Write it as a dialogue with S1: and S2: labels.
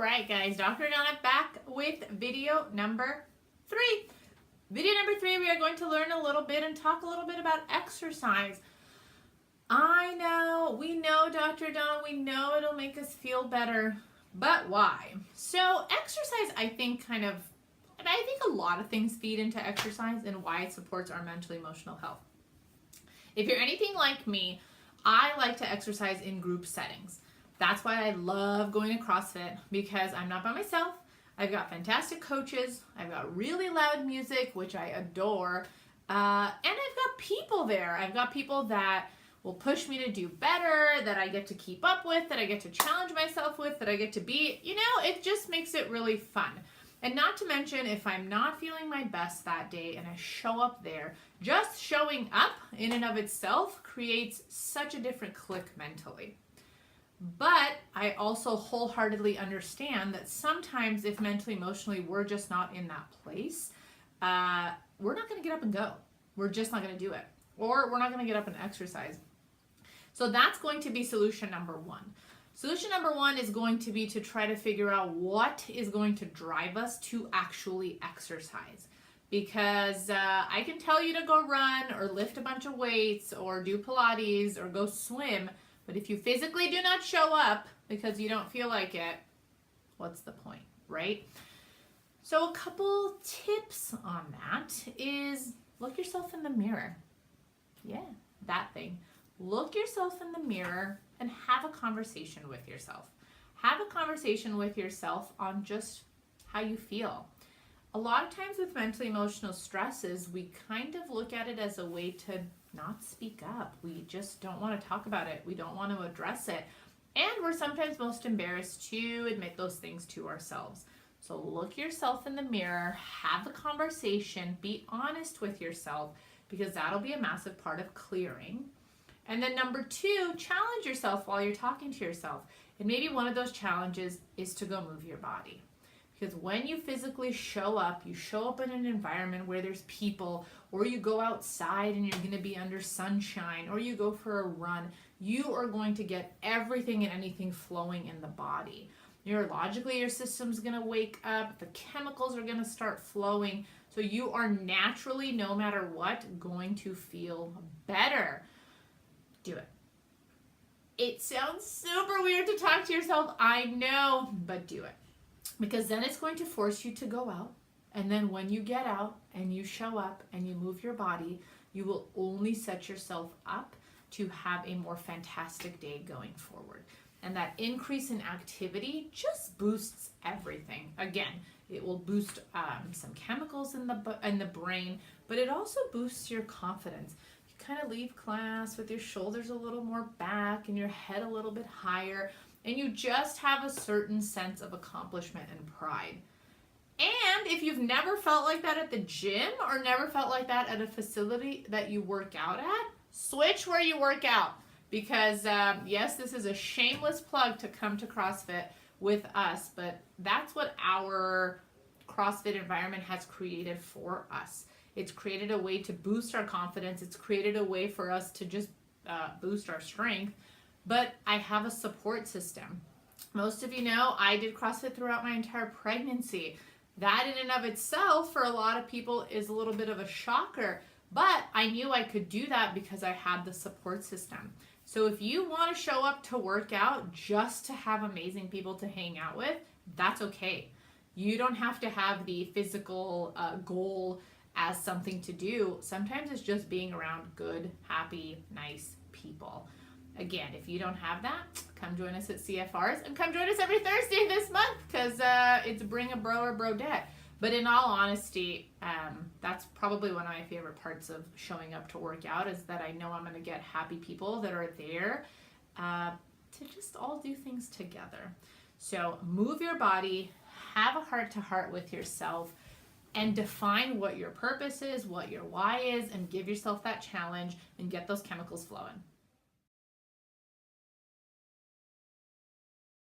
S1: Alright guys, Dr. Donna back with video number 3. Video number 3, we are going to learn a little bit and talk a little bit about exercise. I know, we know Dr. Donna, we know it'll make us feel better, but why? So exercise, I think a lot of things feed into exercise and why it supports our mental emotional health. If you're anything like me, I like to exercise in group settings. That's why I love going to CrossFit, because I'm not by myself. I've got fantastic coaches. I've got really loud music, which I adore. And I've got people there. I've got people that will push me to do better, that I get to keep up with, that I get to challenge myself with, that I get to be. You know, it just makes it really fun. And not to mention, if I'm not feeling my best that day and I show up there, just showing up in and of itself creates such a different click mentally. But I also wholeheartedly understand that sometimes if mentally, emotionally, we're just not in that place, we're not going to get up and go. We're just not going to do it. Or we're not going to get up and exercise. So that's going to be solution number 1. Solution number 1 is going to be to try to figure out what is going to drive us to actually exercise. Because I can tell you to go run or lift a bunch of weights or do Pilates or go swim, but if you physically do not show up because you don't feel like it, what's the point, right? So a couple tips on that is look yourself in the mirror. Yeah, that thing. Look yourself in the mirror and have a conversation with yourself. Have a conversation with yourself on just how you feel. A lot of times with mental emotional stresses, we kind of look at it as a way to not speak up. We just don't want to talk about it. We don't want to address it. And we're sometimes most embarrassed to admit those things to ourselves. So look yourself in the mirror, have a conversation, be honest with yourself, because that'll be a massive part of clearing. And then number 2, challenge yourself while you're talking to yourself. And maybe one of those challenges is to go move your body. Because when you physically show up, you show up in an environment where there's people, or you go outside and you're going to be under sunshine, or you go for a run, you are going to get everything and anything flowing in the body. Neurologically, your system's going to wake up, the chemicals are going to start flowing, so you are naturally, no matter what, going to feel better. Do it. It sounds super weird to talk to yourself, I know, but do it. Because then it's going to force you to go out, and then when you get out and you show up and you move your body, you will only set yourself up to have a more fantastic day going forward. And that increase in activity just boosts everything. Again, it will boost some chemicals in the brain, but it also boosts your confidence. You kind of leave class with your shoulders a little more back and your head a little bit higher, and you just have a certain sense of accomplishment and pride. And if you've never felt like that at the gym or never felt like that at a facility that you work out at, switch where you work out. Because yes, this is a shameless plug to come to CrossFit with us, but that's what our CrossFit environment has created for us. It's created a way to boost our confidence. It's created a way for us to just boost our strength. But I have a support system. Most of you know I did CrossFit throughout my entire pregnancy. That in and of itself for a lot of people is a little bit of a shocker, but I knew I could do that because I had the support system. So if you want to show up to work out just to have amazing people to hang out with, that's okay. You don't have to have the physical goal as something to do. Sometimes it's just being around good, happy, nice people. Again, if you don't have that, come join us at CFRs and come join us every Thursday this month, because it's Bring a Bro or Brodette. But in all honesty, that's probably one of my favorite parts of showing up to work out, is that I know I'm going to get happy people that are there to just all do things together. So move your body, have a heart-to-heart with yourself, and define what your purpose is, what your why is, and give yourself that challenge and get those chemicals flowing.